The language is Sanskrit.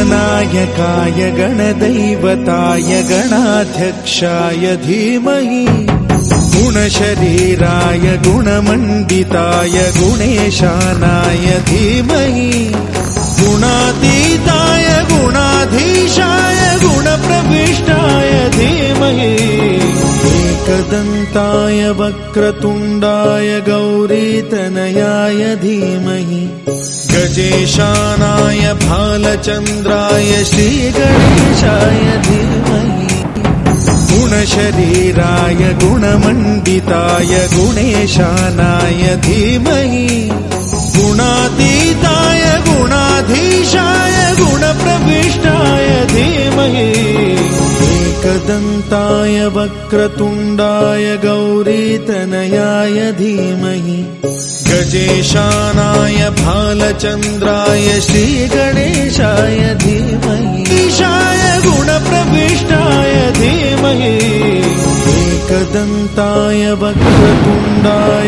गणनायकाय गणदैवताय गणाध्यक्षाय धीमहि गुणशरीराय गुणमण्डिताय गुणेशानाय धीमहि गुणातीताय गुणाधीशाय गुणप्रविष्टाय धीमहि एकदन्ताय वक्रतुण्डाय गौरीतनयाय धीमहि गजेशानाय भालचन्द्राय श्रीगणेशाय धीमहि गुणशरीराय गुणमण्डिताय गुणेशानाय धीमहि गुणातीताय गुणाधीशाय गुणप्रविष्टाय धीमहि एकदन्ताय वक्रतुण्डाय गौरीतनयाय धीमहि गजेशानाय भालचन्द्राय श्रीगणेशाय धीमहि ईशाय गुणप्रविष्टाय धीमहि एकदन्ताय वक्रतुण्डाय